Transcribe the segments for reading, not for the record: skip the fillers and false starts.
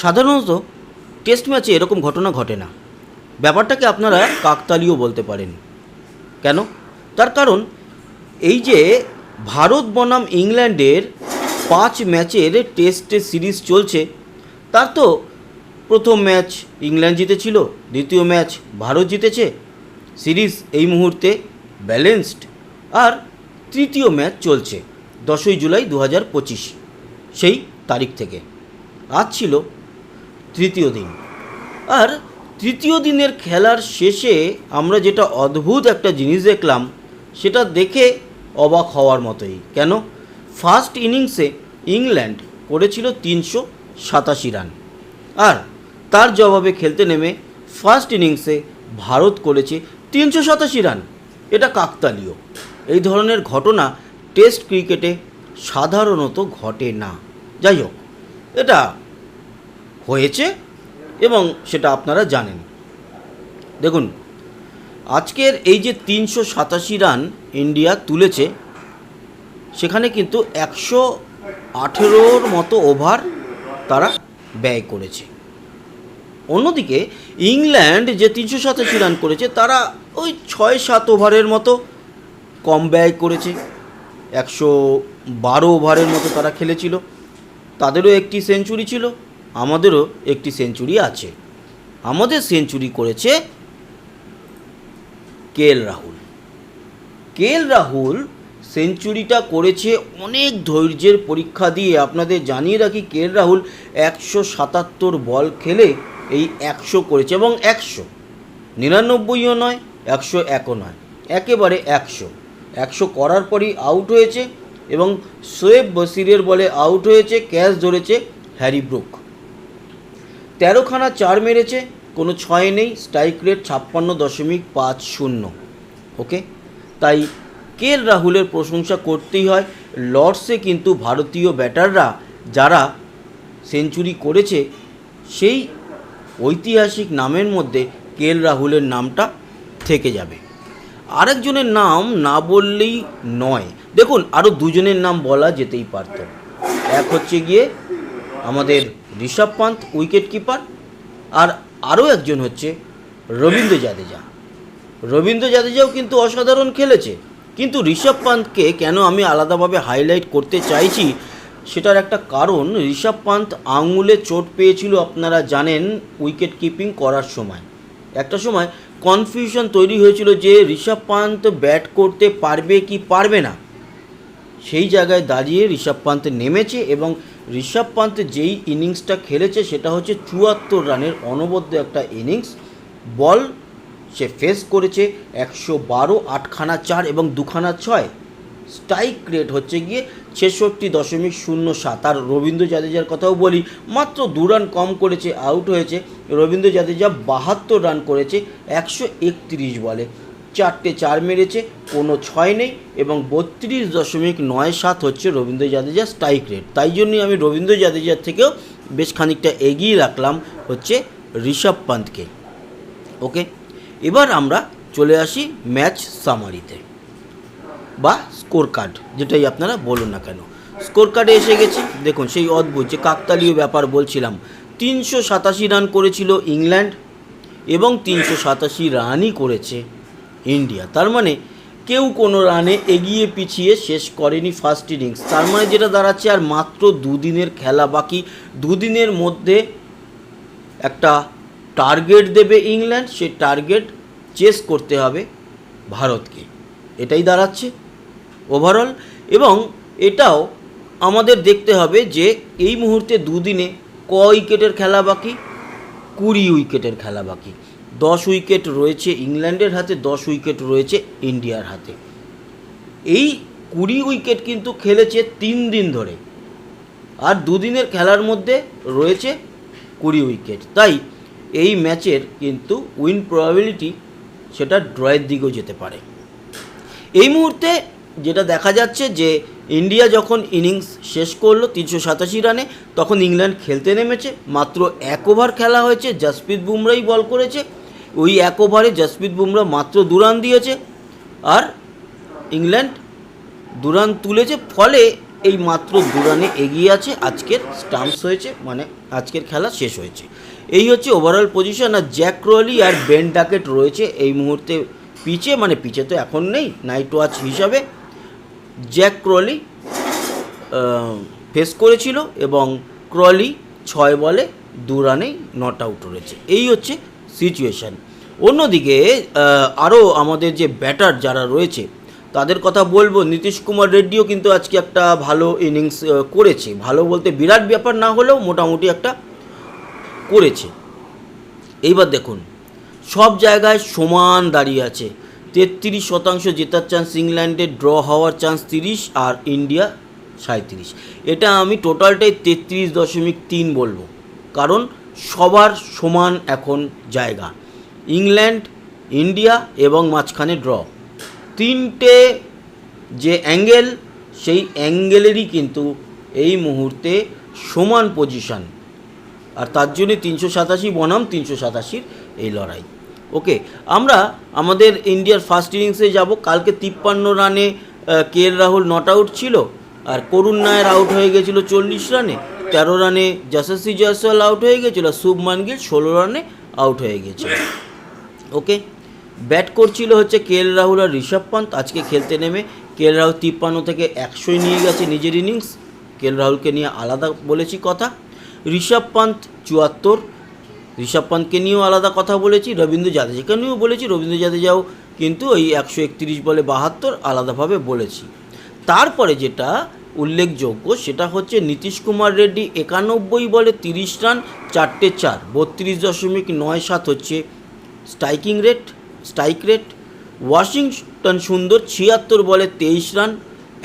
সাধারণত টেস্ট ম্যাচে এরকম ঘটনা ঘটে না। ব্যাপারটাকে আপনারা কাকতালীয় বলতে পারেন। কেন? তার কারণ এই যে ভারত বনাম ইংল্যান্ডের 5 ম্যাচের টেস্ট সিরিজ চলছে, তার তো প্রথম ম্যাচ ইংল্যান্ড জিতেছিল, দ্বিতীয় ম্যাচ ভারত জিতেছে, সিরিজ এই মুহূর্তে ব্যালেন্সড। আর তৃতীয় ম্যাচ চলছে 10ই জুলাই 2025 সেই তারিখ থেকে। আজ ছিল তৃতীয় দিন। আর তৃতীয় দিনের খেলার শেষে আমরা যেটা অদ্ভুত একটা জিনিস দেখলাম, সেটা দেখে অবাক হওয়ার মতোই। কেন? ফার্স্ট ইনিংসে ইংল্যান্ড করেছিল 387 রান, আর তার জবাবে খেলতে নেমে ফার্স্ট ইনিংসে ভারত করেছে 387 রান। এটা কাকতালীয়। এই ধরনের ঘটনা টেস্ট ক্রিকেটে সাধারণত ঘটে না। যাই হোক, এটা হয়েছে এবং সেটা আপনারা জানেন। দেখুন, আজকের এই যে 387 রান ইন্ডিয়া তুলেছে, সেখানে কিন্তু 118 মতো ওভার তারা ব্যয় করেছে। অন্যদিকে ইংল্যান্ড যে 387 রান করেছে, তারা ওই 6-7 ওভারের মতো কম ব্যয় করেছে। 112 ওভারের মতো তারা খেলেছিল। তাদেরও একটি সেঞ্চুরি ছিল, আমাদেরও একটি সেঞ্চুরি আছে। আমাদের সেঞ্চুরি করেছে কেএল রাহুল সেঞ্চুরিটা করেছে অনেক ধৈর্যের পরীক্ষা দিয়ে। আপনাদের জানিয়ে রাখি, কেএল রাহুল 177 বল খেলে এই 100 করেছে, এবং 199ও নয়, 101ও নয়, একেবারে 100 করার পরই আউট হয়েছে, এবং শোয়েব বশিরের বলে আউট হয়েছে। ক্যাচ ধরেছে হ্যারি ব্রুক। 13খানা 4 মেরেছে, কোনো 6 নেই। Strike rate 56.50। ওকে, তাই কেএল রাহুলের প্রশংসা করতেই হয়। লর্ডসে কিন্তু ভারতীয় ব্যাটাররা যারা সেঞ্চুরি করেছে, সেই ঐতিহাসিক নামের মধ্যে কেএল রাহুলের নামটা থেকে যাবে। আরেকজনের নাম না বললেই নয়। দেখুন, আরও দুজনের নাম বলা যেতেই পারত। এক হচ্ছে গিয়ে আমাদের ঋষভ পান্থ, উইকেট কিপার, আর আরও একজন হচ্ছে রবীন্দ্র জাদেজাও কিন্তু অসাধারণ খেলেছে। কিন্তু ঋষভ পান্থকে কেন আমি আলাদাভাবে হাইলাইট করতে চাইছি, সেটার একটা কারণ, ঋষভ পান্থ আঙুলে চোট পেয়েছিল, আপনারা জানেন, উইকেট কিপিং করার সময়। একটা সময় কনফিউশন তৈরি হয়েছিল যে ঋষভ পান্থ ব্যাট করতে পারবে কি পারবে না। সেই জায়গায় দাঁড়িয়ে ঋষভ পান্থ নেমেছে, এবং ঋষভ পান্থ যেই ইনিংসটা খেলেছে সেটা হচ্ছে 74 রানের অনবদ্য একটা ইনিংস। বল সে ফেস করেছে 112, 8খানা 4 এবং 2খানা 6। স্ট্রাইক রেট হচ্ছে গিয়ে 66.07। আর রবীন্দ্র জাদেজার কথাও বলি, মাত্র 2 রান কম করেছে, আউট হয়েছে। রবীন্দ্র জাদেজা 72 রান করেছে 131 বলে, 4টে 4 মেরেছে, কোনো 6 নেই, এবং 32.97 হচ্ছে রবীন্দ্র জাদেজার স্ট্রাইক রেট। তাই জন্যই আমি রবীন্দ্র জাদেজার থেকেও বেশ খানিকটা এগিয়ে রাখলাম হচ্ছে ঋষভ পান্থকে। ওকে, এবার আমরা চলে আসি ম্যাচ সামারিতে বা স্কোর কার্ড, যেটাই আপনারা বলুন না কেন। স্কোর কার্ডে এসে গেছি। দেখুন, সেই অদ্ভুত যে কাকতালীয় ব্যাপার বলছিলাম, 387 রান করেছিল ইংল্যান্ড এবং 387 রানই করেছে ইন্ডিয়া। তার মানে কেউ কোনো রানে এগিয়ে পিছিয়ে শেষ করেনি ফার্স্ট ইনিংস। তার মানে যেটা দাঁড়াচ্ছে, আর মাত্র 2 দিনের খেলা বাকি। 2 দিনের মধ্যে একটা টার্গেট দেবে ইংল্যান্ড, সেই টার্গেট চেস করতে হবে ভারতকে। এটাই দাঁড়াচ্ছে ওভারঅল। এবং এটাও আমাদের দেখতে হবে যে এই মুহূর্তে 2 দিনে ক উইকেটের খেলা বাকি? 20 উইকেটের খেলা বাকি। 10 উইকেট রয়েছে ইংল্যান্ডের হাতে, 10 উইকেট রয়েছে ইন্ডিয়ার হাতে। এই 20 উইকেট কিন্তু খেলেছে 3 দিন ধরে, আর 2 দিনের খেলার মধ্যে রয়েছে 20 উইকেট। তাই এই ম্যাচের কিন্তু উইন প্রবাবিলিটি সেটা ড্রয়ের দিকেও যেতে পারে। এই মুহূর্তে যেটা দেখা যাচ্ছে যে ইন্ডিয়া যখন ইনিংস শেষ করলো 387 রানে, তখন ইংল্যান্ড খেলতে নেমেছে। মাত্র 1 ওভার খেলা হয়েছে, জসপ্রীত বুমরাই বল করেছে। ওই 1 ওভারে জসপ্রীত বুমরা মাত্র 2 রান দিয়েছে, আর ইংল্যান্ড 2 রান তুলেছে। ফলে এই মাত্র 2 রানে এগিয়ে আছে। আজকের স্টাম্পস হয়েছে, মানে আজকের খেলা শেষ হয়েছে। এই হচ্ছে ওভারঅল পজিশন। আর জ্যাক ক্রলি আর বেন ডাকেট রয়েছে এই মুহূর্তে পিচে, মানে পিচে তো এখন নেই, নাইট ওয়াচ হিসাবে। জ্যাক ক্রলি ফেস করেছিল এবং ক্রলি 6 বলে 2 রানেই নট আউট রয়েছে। এই হচ্ছে সিচুয়েশান। অন্যদিকে আরও আমাদের যে ব্যাটার যারা রয়েছে তাদের কথা বলবো। নীতিশ কুমার রেড্ডিও কিন্তু আজকে একটা ভালো ইনিংস করেছে, ভালো বলতে বিরাট ব্যাপার না হলেও মোটামুটি একটা করেছে। এইবার দেখুন সব জায়গায় সমান দাঁড়িয়ে আছে। 33% জেতার চান্স ইংল্যান্ডের, ড্র হওয়ার চান্স 30 আর ইন্ডিয়া 37। এটা আমি টোটালটাই 33.3 বলবো, কারণ সবার সমান এখন জায়গা। ইংল্যান্ড, ইন্ডিয়া এবং মাঝখানে ড্র, তিনটে যে অ্যাঙ্গেল, সেই অ্যাঙ্গেলেরই কিন্তু এই মুহূর্তে সমান পজিশান। আর তার জন্যে 387 বনাম 387 এই লড়াই। ওকে, আমরা আমাদের ইন্ডিয়ার ফার্স্ট ইনিংসে যাব। কালকে 53 রানে কে এল রাহুল নট আউট ছিল, আর করুণ নায়ার আউট হয়ে গেছিলো 40 রানে। 13 রানে যশস্বী জয়সওয়াল আউট হয়ে গেছিলো, শুভমান গিল 16 রানে আউট হয়ে গেছিল। ওকে, ব্যাট করছিল হচ্ছে কে এল রাহুল আর ঋষভ পান্ত। আজকে খেলতে নেমে কে এল রাহুল 53 থেকে 100 নিয়ে গেছে নিজের ইনিংস। কে এল রাহুলকে নিয়ে আলাদা বলেছি কথা। ঋষভ পান্ত 74, ঋষভ পান্তকে নিয়েও আলাদা কথা বলেছি। রবীন্দ্র জাদেজাকে নিয়েও বলেছি, রবীন্দ্র জাদেজাও কিন্তু ওই 131 বলে 72 আলাদাভাবে বলেছি। তারপরে যেটা উল্লেখযোগ্য সেটা হচ্ছে নীতিশ কুমার রেড্ডি 91 বলে 30 রান, 4টে 4, 32.97 হচ্ছে স্ট্রাইক রেট। ওয়াশিংটন সুন্দর 76 বলে 23 রান,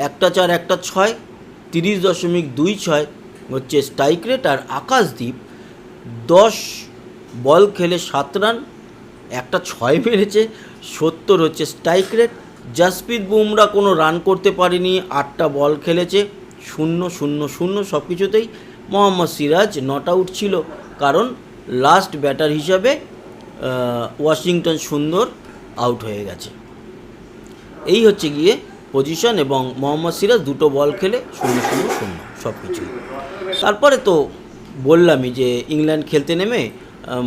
1টা 4, 1টা 6, 30.26 হচ্ছে স্ট্রাইক রেট। আর আকাশদীপ 10 বল খেলে 7 রান, 1টা 6 মেরেছে, 70 হচ্ছে স্ট্রাইক রেট। জাসপ্রীত বুমরা কোনো রান করতে পারেনি, 8টা বল খেলেছে, 0-0-0 সব কিছুতেই। মোহাম্মদ সিরাজ নট আউট ছিল, কারণ লাস্ট ব্যাটার হিসাবে ওয়াশিংটন সুন্দর আউট হয়ে গেছে। এই হচ্ছে গিয়ে পজিশন, এবং মোহাম্মদ সিরাজ 2টো বল খেলে 0-0-0 সব কিছুই। তারপরে তো বললামই যে ইংল্যান্ড খেলতে নেমে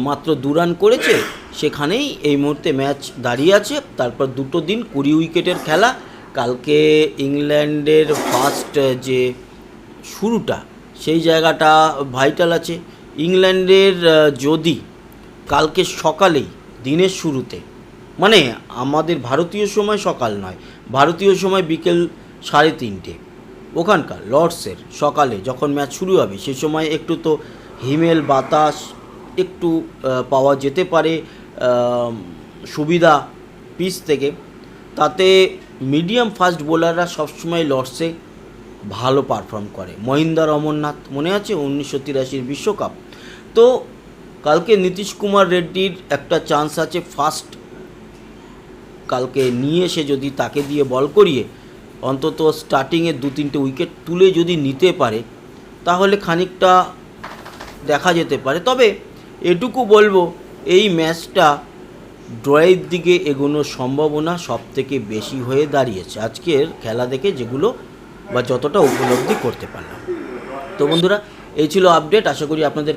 মাত্র 2 রান করেছে, সেখানেই এই মুহূর্তে ম্যাচ দাঁড়িয়ে আছে। তারপর 2 দিন 20 উইকেটের খেলা। কালকে ইংল্যান্ডের ফার্স্ট যে শুরুটা, সেই জায়গাটা ভাইটাল আছে। ইংল্যান্ডের যদি কালকে সকালেই দিনের শুরুতে, মানে আমাদের ভারতীয় সময় সকাল নয়, ভারতীয় সময় বিকেল 3:30 ওখানকার লর্ডসের সকালে যখন ম্যাচ শুরু হবে, সে সময় একটু তো হিমেল বাতাস একটু পাওয়া যেতে পারে সুবিধা পিচ থেকে। তাতে মিডিয়াম ফাস্ট বোলাররা সবসময় লর্ডসে ভালো পারফর্ম করে। মহিন্দর অমরনাথ মনে আছে 1983 বিশ্বকাপ। তো কালকে নীতিশ কুমার রেড্ডির একটা চান্স আছে ফার্স্ট কালকে নিয়ে এসে, যদি তাকে দিয়ে বল করিয়ে অন্তত স্টার্টিংয়ে 2-3টে উইকেট তুলে যদি নিতে পারে, তাহলে খানিকটা দেখা যেতে পারে। তবে এটুকু বলবো, এই ম্যাচটা ড্রয়ের দিকে এগোনোর সম্ভাবনা সবথেকে বেশি হয়ে দাঁড়িয়েছে আজকের খেলা দেখে, যেগুলো বা যতটা উপলব্ধি করতে পারলাম। তো বন্ধুরা, এই ছিল আপডেট। আশা করি আপনাদের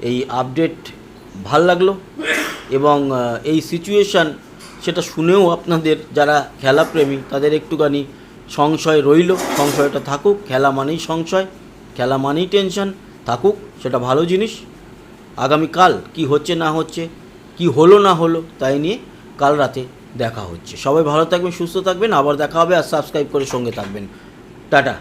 এই আপডেট ভাল লাগলো, এবং এই সিচুয়েশান সেটা শুনেও আপনাদের যারা খেলাপ্রেমী তাদের একটুখানি সংশয় রইল। সংশয়টা থাকুক, খেলা মানেই সংশয়, খেলা মানেই টেনশন, থাকুক, সেটা ভালো জিনিস। আগামীকাল কি হচ্ছে না হচ্ছে, কি হলো না হলো, তাই নিয়ে কাল রাতে দেখা হচ্ছে। সবাই ভালো থাকবেন, সুস্থ থাকবেন, আবার দেখা হবে। আর সাবস্ক্রাইব করে সঙ্গে থাকবেন। টাটা।